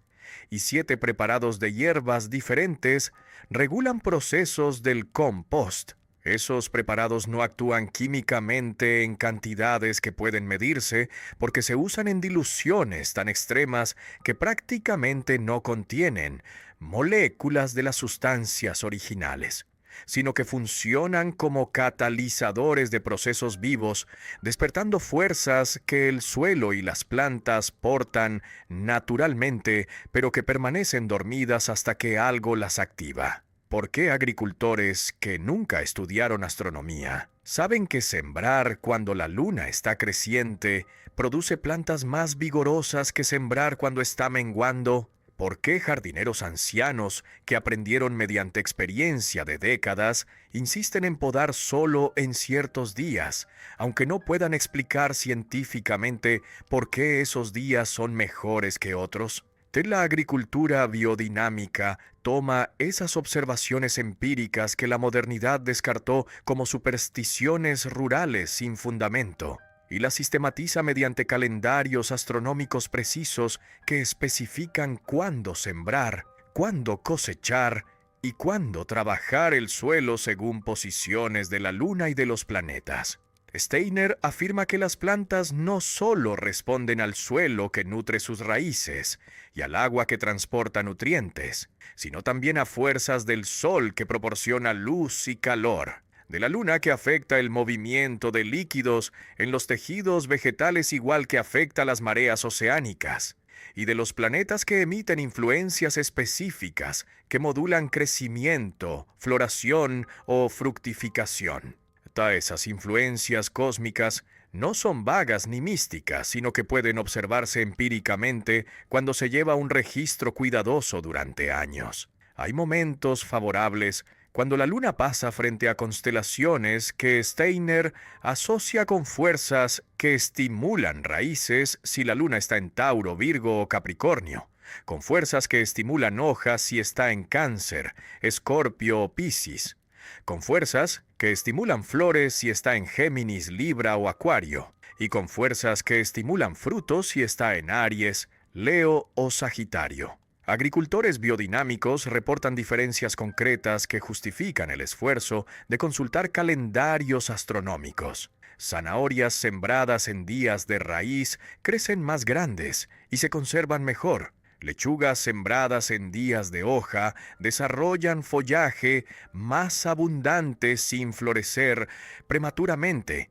Y 7 preparados de hierbas diferentes regulan procesos del compost. Esos preparados no actúan químicamente en cantidades que pueden medirse porque se usan en diluciones tan extremas que prácticamente no contienen moléculas de las sustancias originales, sino que funcionan como catalizadores de procesos vivos, despertando fuerzas que el suelo y las plantas portan naturalmente, pero que permanecen dormidas hasta que algo las activa. ¿Por qué agricultores que nunca estudiaron astronomía saben que sembrar cuando la luna está creciente produce plantas más vigorosas que sembrar cuando está menguando? ¿Por qué jardineros ancianos que aprendieron mediante experiencia de décadas insisten en podar solo en ciertos días, aunque no puedan explicar científicamente por qué esos días son mejores que otros? La agricultura biodinámica toma esas observaciones empíricas que la modernidad descartó como supersticiones rurales sin fundamento, y la sistematiza mediante calendarios astronómicos precisos que especifican cuándo sembrar, cuándo cosechar y cuándo trabajar el suelo según posiciones de la luna y de los planetas. Steiner afirma que las plantas no solo responden al suelo que nutre sus raíces y al agua que transporta nutrientes, sino también a fuerzas del sol que proporciona luz y calor, de la luna que afecta el movimiento de líquidos en los tejidos vegetales igual que afecta las mareas oceánicas, y de los planetas que emiten influencias específicas que modulan crecimiento, floración o fructificación. Esas influencias cósmicas no son vagas ni místicas, sino que pueden observarse empíricamente cuando se lleva un registro cuidadoso durante años. Hay momentos favorables cuando la luna pasa frente a constelaciones que Steiner asocia con fuerzas que estimulan raíces si la luna está en Tauro, Virgo o Capricornio, con fuerzas que estimulan hojas si está en Cáncer, Escorpio o Piscis, con fuerzas que estimulan flores si está en Géminis, Libra o Acuario, y con fuerzas que estimulan frutos si está en Aries, Leo o Sagitario. Agricultores biodinámicos reportan diferencias concretas que justifican el esfuerzo de consultar calendarios astronómicos. Zanahorias sembradas en días de raíz crecen más grandes y se conservan mejor. Lechugas sembradas en días de hoja desarrollan follaje más abundante sin florecer prematuramente.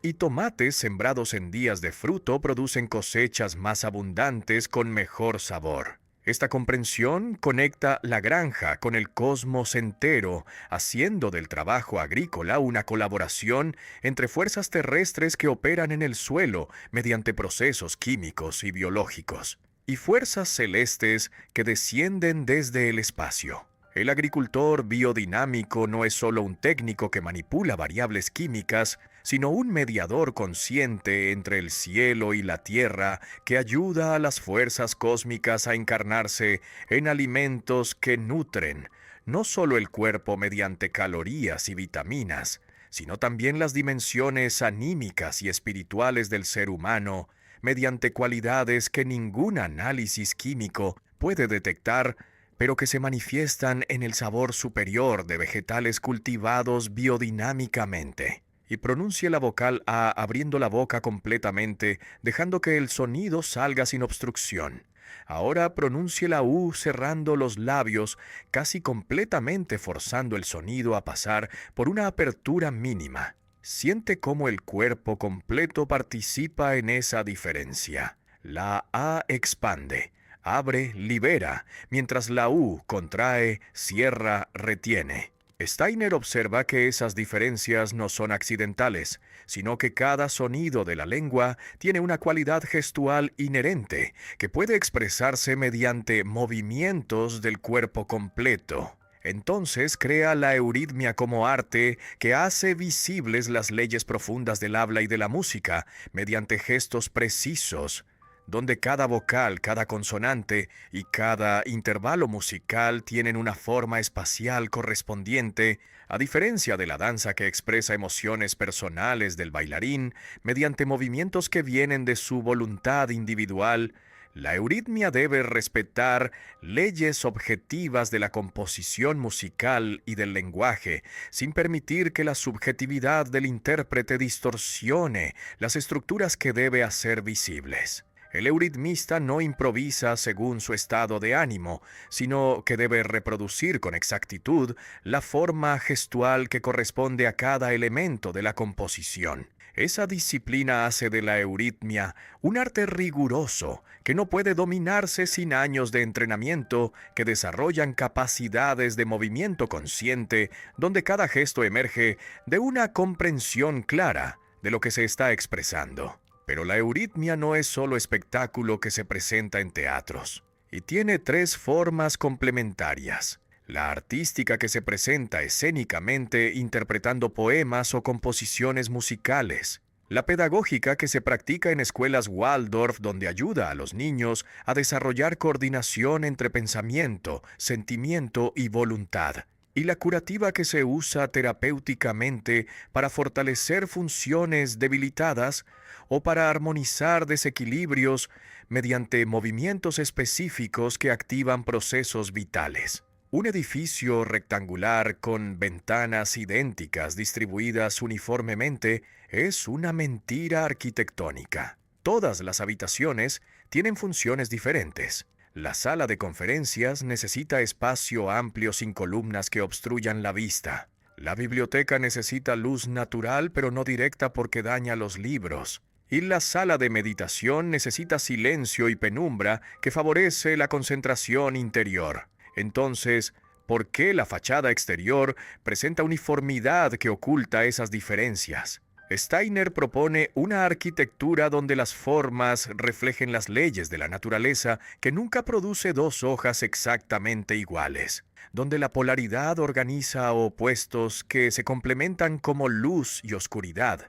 Y tomates sembrados en días de fruto producen cosechas más abundantes con mejor sabor. Esta comprensión conecta la granja con el cosmos entero, haciendo del trabajo agrícola una colaboración entre fuerzas terrestres que operan en el suelo mediante procesos químicos y biológicos, y fuerzas celestes que descienden desde el espacio. El agricultor biodinámico no es solo un técnico que manipula variables químicas, sino un mediador consciente entre el cielo y la tierra que ayuda a las fuerzas cósmicas a encarnarse en alimentos que nutren no solo el cuerpo mediante calorías y vitaminas, sino también las dimensiones anímicas y espirituales del ser humano mediante cualidades que ningún análisis químico puede detectar, pero que se manifiestan en el sabor superior de vegetales cultivados biodinámicamente. Y pronuncie la vocal A abriendo la boca completamente, dejando que el sonido salga sin obstrucción. Ahora pronuncie la U cerrando los labios, casi completamente forzando el sonido a pasar por una apertura mínima. Siente cómo el cuerpo completo participa en esa diferencia. La A expande, abre, libera, mientras la U contrae, cierra, retiene. Steiner observa que esas diferencias no son accidentales, sino que cada sonido de la lengua tiene una cualidad gestual inherente que puede expresarse mediante movimientos del cuerpo completo. Entonces crea la euritmia como arte que hace visibles las leyes profundas del habla y de la música mediante gestos precisos, donde cada vocal, cada consonante y cada intervalo musical tienen una forma espacial correspondiente, a diferencia de la danza que expresa emociones personales del bailarín mediante movimientos que vienen de su voluntad individual. La euritmia debe respetar leyes objetivas de la composición musical y del lenguaje, sin permitir que la subjetividad del intérprete distorsione las estructuras que debe hacer visibles. El euritmista no improvisa según su estado de ánimo, sino que debe reproducir con exactitud la forma gestual que corresponde a cada elemento de la composición. Esa disciplina hace de la euritmia un arte riguroso que no puede dominarse sin años de entrenamiento que desarrollan capacidades de movimiento consciente donde cada gesto emerge de una comprensión clara de lo que se está expresando. Pero la euritmia no es solo espectáculo que se presenta en teatros, y tiene tres formas complementarias. La artística que se presenta escénicamente interpretando poemas o composiciones musicales. La pedagógica que se practica en escuelas Waldorf donde ayuda a los niños a desarrollar coordinación entre pensamiento, sentimiento y voluntad. Y la curativa que se usa terapéuticamente para fortalecer funciones debilitadas o para armonizar desequilibrios mediante movimientos específicos que activan procesos vitales. Un edificio rectangular con ventanas idénticas distribuidas uniformemente es una mentira arquitectónica. Todas las habitaciones tienen funciones diferentes. La sala de conferencias necesita espacio amplio sin columnas que obstruyan la vista. La biblioteca necesita luz natural pero no directa porque daña los libros. Y la sala de meditación necesita silencio y penumbra que favorece la concentración interior. Entonces, ¿por qué la fachada exterior presenta uniformidad que oculta esas diferencias? Steiner propone una arquitectura donde las formas reflejen las leyes de la naturaleza que nunca produce dos hojas exactamente iguales, donde la polaridad organiza opuestos que se complementan como luz y oscuridad,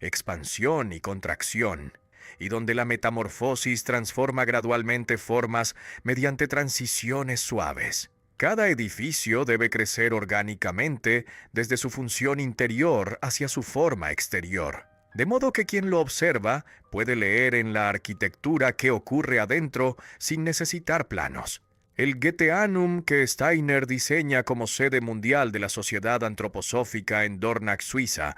expansión y contracción, y donde la metamorfosis transforma gradualmente formas mediante transiciones suaves. Cada edificio debe crecer orgánicamente desde su función interior hacia su forma exterior, de modo que quien lo observa puede leer en la arquitectura qué ocurre adentro sin necesitar planos. El Goetheanum que Steiner diseña como sede mundial de la Sociedad Antroposófica en Dornach, Suiza,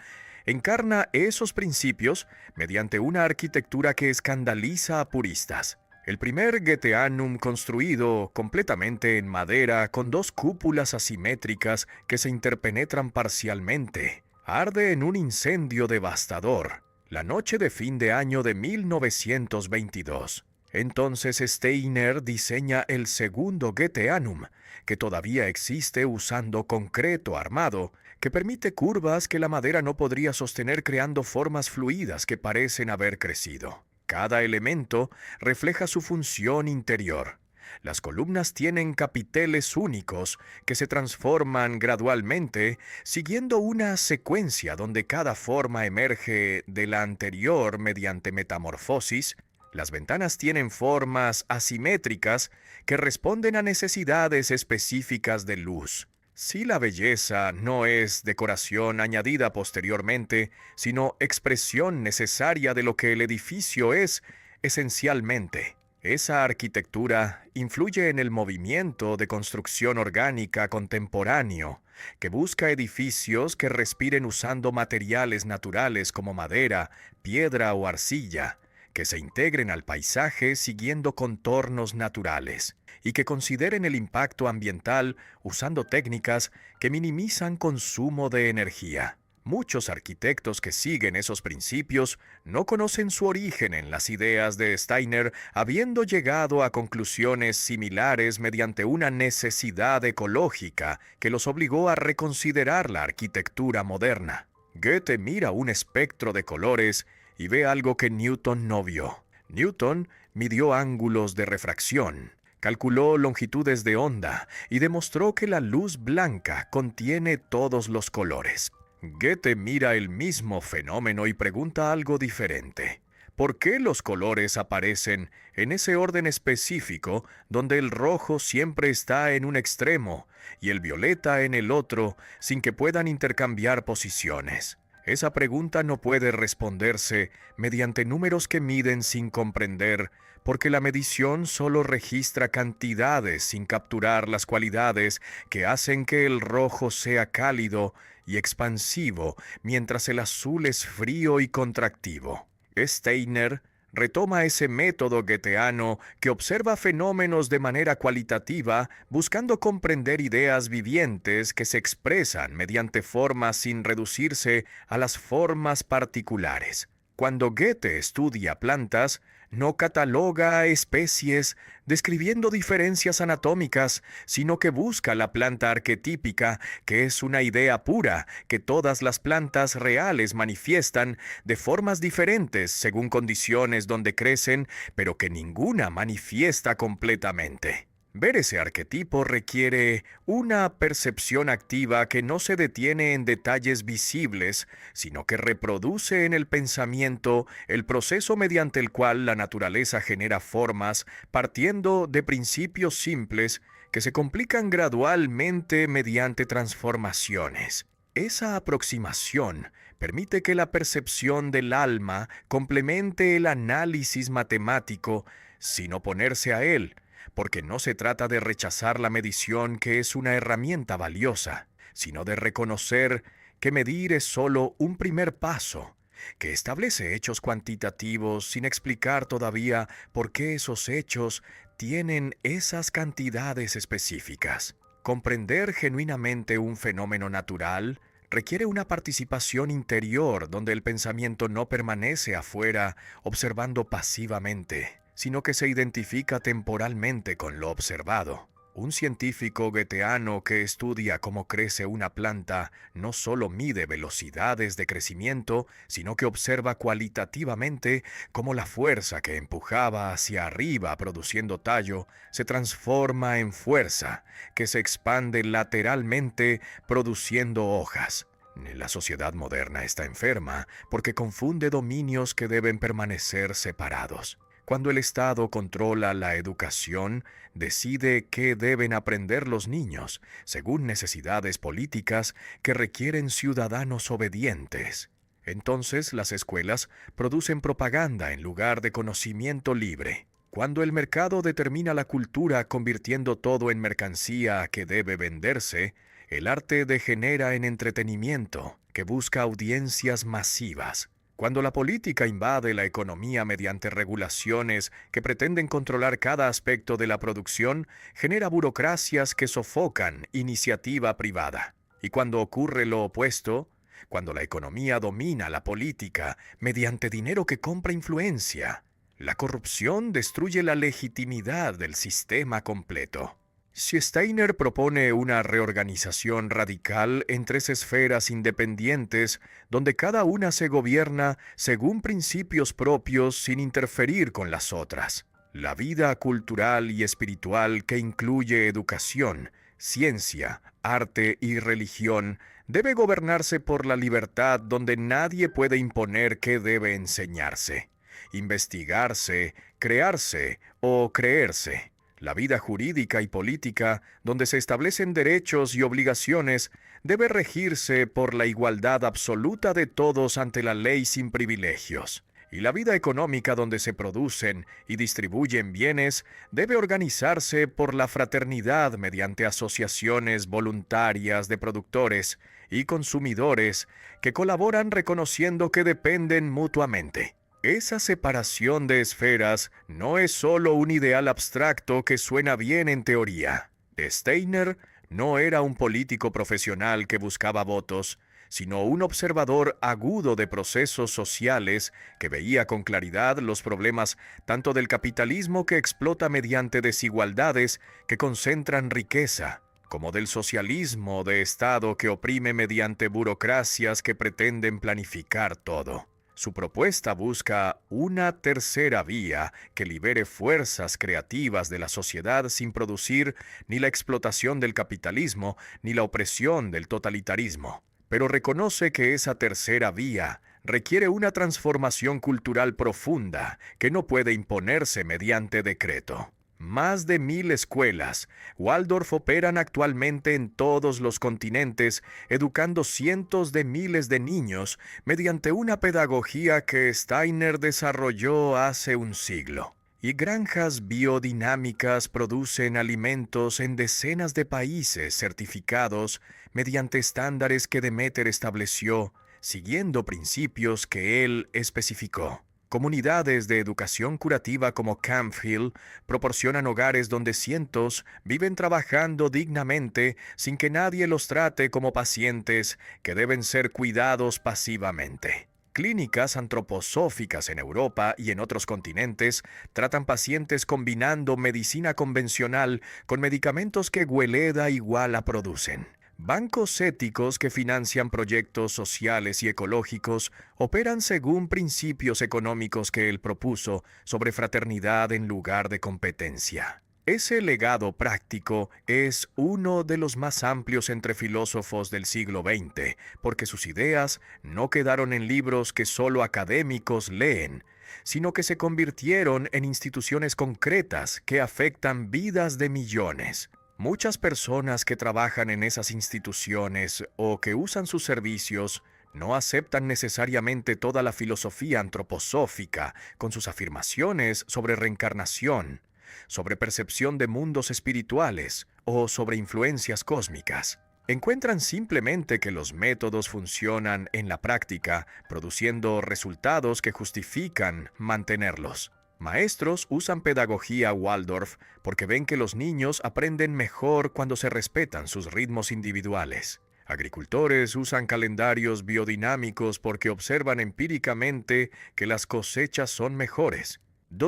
encarna esos principios mediante una arquitectura que escandaliza a puristas. El primer Goetheanum construido completamente en madera con dos cúpulas asimétricas que se interpenetran parcialmente, arde en un incendio devastador, la noche de fin de año de 1922. Entonces Steiner diseña el segundo Goetheanum, que todavía existe usando concreto armado, que permite curvas que la madera no podría sostener creando formas fluidas que parecen haber crecido. Cada elemento refleja su función interior. Las columnas tienen capiteles únicos que se transforman gradualmente siguiendo una secuencia donde cada forma emerge de la anterior mediante metamorfosis. Las ventanas tienen formas asimétricas que responden a necesidades específicas de luz. Si la belleza no es decoración añadida posteriormente, sino expresión necesaria de lo que el edificio es esencialmente. Esa arquitectura influye en el movimiento de construcción orgánica contemporáneo, que busca edificios que respiren usando materiales naturales como madera, piedra o arcilla, que se integren al paisaje siguiendo contornos naturales, y que consideren el impacto ambiental usando técnicas que minimizan consumo de energía. Muchos arquitectos que siguen esos principios no conocen su origen en las ideas de Steiner, habiendo llegado a conclusiones similares mediante una necesidad ecológica que los obligó a reconsiderar la arquitectura moderna. Goethe mira un espectro de colores y ve algo que Newton no vio. Newton midió ángulos de refracción, calculó longitudes de onda y demostró que la luz blanca contiene todos los colores. Goethe mira el mismo fenómeno y pregunta algo diferente. ¿Por qué los colores aparecen en ese orden específico donde el rojo siempre está en un extremo y el violeta en el otro sin que puedan intercambiar posiciones? Esa pregunta no puede responderse mediante números que miden sin comprender, porque la medición solo registra cantidades sin capturar las cualidades que hacen que el rojo sea cálido y expansivo, mientras el azul es frío y contractivo. Steiner retoma ese método goetheano que observa fenómenos de manera cualitativa, buscando comprender ideas vivientes que se expresan mediante formas sin reducirse a las formas particulares. Cuando Goethe estudia plantas, no cataloga a especies describiendo diferencias anatómicas, sino que busca la planta arquetípica, que es una idea pura que todas las plantas reales manifiestan de formas diferentes según condiciones donde crecen, pero que ninguna manifiesta completamente. Ver ese arquetipo requiere una percepción activa que no se detiene en detalles visibles, sino que reproduce en el pensamiento el proceso mediante el cual la naturaleza genera formas partiendo de principios simples que se complican gradualmente mediante transformaciones. Esa aproximación permite que la percepción del alma complemente el análisis matemático sin oponerse a él, porque no se trata de rechazar la medición, que es una herramienta valiosa, sino de reconocer que medir es solo un primer paso, que establece hechos cuantitativos sin explicar todavía por qué esos hechos tienen esas cantidades específicas. Comprender genuinamente un fenómeno natural requiere una participación interior donde el pensamiento no permanece afuera observando pasivamente, sino que se identifica temporalmente con lo observado. Un científico goetheano que estudia cómo crece una planta no solo mide velocidades de crecimiento, sino que observa cualitativamente cómo la fuerza que empujaba hacia arriba produciendo tallo se transforma en fuerza que se expande lateralmente produciendo hojas. La sociedad moderna está enferma porque confunde dominios que deben permanecer separados. Cuando el Estado controla la educación, decide qué deben aprender los niños, según necesidades políticas que requieren ciudadanos obedientes. Entonces las escuelas producen propaganda en lugar de conocimiento libre. Cuando el mercado determina la cultura convirtiendo todo en mercancía que debe venderse, el arte degenera en entretenimiento que busca audiencias masivas. Cuando la política invade la economía mediante regulaciones que pretenden controlar cada aspecto de la producción, genera burocracias que sofocan iniciativa privada. Y cuando ocurre lo opuesto, cuando la economía domina la política mediante dinero que compra influencia, La corrupción destruye la legitimidad del sistema completo. Si Steiner propone una reorganización radical en tres esferas independientes, donde cada una se gobierna según principios propios sin interferir con las otras. La vida cultural y espiritual que incluye educación, ciencia, arte y religión debe gobernarse por la libertad donde nadie puede imponer qué debe enseñarse, investigarse, crearse o creerse. La vida jurídica y política, donde se establecen derechos y obligaciones, debe regirse por la igualdad absoluta de todos ante la ley sin privilegios. Y la vida económica, donde se producen y distribuyen bienes, debe organizarse por la fraternidad mediante asociaciones voluntarias de productores y consumidores que colaboran reconociendo que dependen mutuamente. Esa separación de esferas no es solo un ideal abstracto que suena bien en teoría. Steiner no era un político profesional que buscaba votos, sino un observador agudo de procesos sociales que veía con claridad los problemas tanto del capitalismo que explota mediante desigualdades que concentran riqueza, como del socialismo de Estado que oprime mediante burocracias que pretenden planificar todo. Su propuesta busca una tercera vía que libere fuerzas creativas de la sociedad sin producir ni la explotación del capitalismo ni la opresión del totalitarismo. Pero reconoce que esa tercera vía requiere una transformación cultural profunda que no puede imponerse mediante decreto. Más de 1000 escuelas Waldorf operan actualmente en todos los continentes, educando cientos de miles de niños mediante una pedagogía que Steiner desarrolló hace un siglo. Y granjas biodinámicas producen alimentos en decenas de países certificados mediante estándares que Demeter estableció, siguiendo principios que él especificó. Comunidades de educación curativa como Camp Hill proporcionan hogares donde cientos viven trabajando dignamente sin que nadie los trate como pacientes que deben ser cuidados pasivamente. Clínicas antroposóficas en Europa y en otros continentes tratan pacientes combinando medicina convencional con medicamentos que Weleda y Wala producen. Bancos éticos que financian proyectos sociales y ecológicos operan según principios económicos que él propuso sobre fraternidad en lugar de competencia. Ese legado práctico es uno de los más amplios entre filósofos del siglo XX, porque sus ideas no quedaron en libros que solo académicos leen, sino que se convirtieron en instituciones concretas que afectan vidas de millones. Muchas personas que trabajan en esas instituciones o que usan sus servicios no aceptan necesariamente toda la filosofía antroposófica con sus afirmaciones sobre reencarnación, sobre percepción de mundos espirituales o sobre influencias cósmicas. Encuentran simplemente que los métodos funcionan en la práctica, produciendo resultados que justifican mantenerlos. Maestros usan pedagogía Waldorf porque ven que los niños aprenden mejor cuando se respetan sus ritmos individuales. Agricultores usan calendarios biodinámicos porque observan empíricamente que las cosechas son mejores.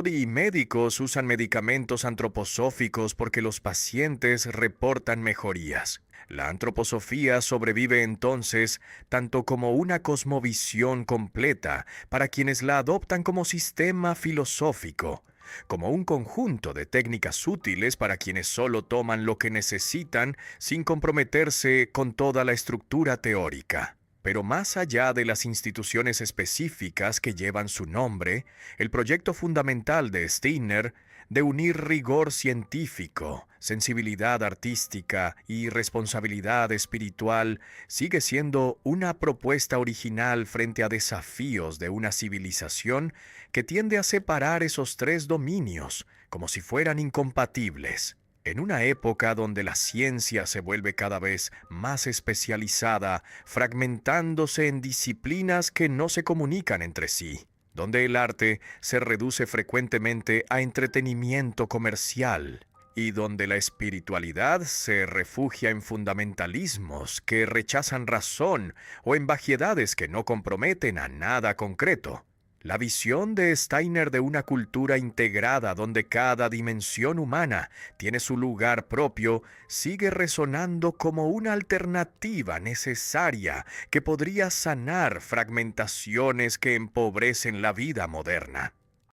Y médicos usan medicamentos antroposóficos porque los pacientes reportan mejorías. La antroposofía sobrevive entonces tanto como una cosmovisión completa para quienes la adoptan como sistema filosófico, como un conjunto de técnicas útiles para quienes solo toman lo que necesitan sin comprometerse con toda la estructura teórica. Pero más allá de las instituciones específicas que llevan su nombre, el proyecto fundamental de Steiner de unir rigor científico, sensibilidad artística y responsabilidad espiritual sigue siendo una propuesta original frente a desafíos de una civilización que tiende a separar esos tres dominios como si fueran incompatibles. En una época donde la ciencia se vuelve cada vez más especializada, fragmentándose en disciplinas que no se comunican entre sí, donde el arte se reduce frecuentemente a entretenimiento comercial y donde la espiritualidad se refugia en fundamentalismos que rechazan razón o en vaguedades que no comprometen a nada concreto. La visión de Steiner de una cultura integrada donde cada dimensión humana tiene su lugar propio sigue resonando como una alternativa necesaria que podría sanar fragmentaciones que empobrecen la vida moderna.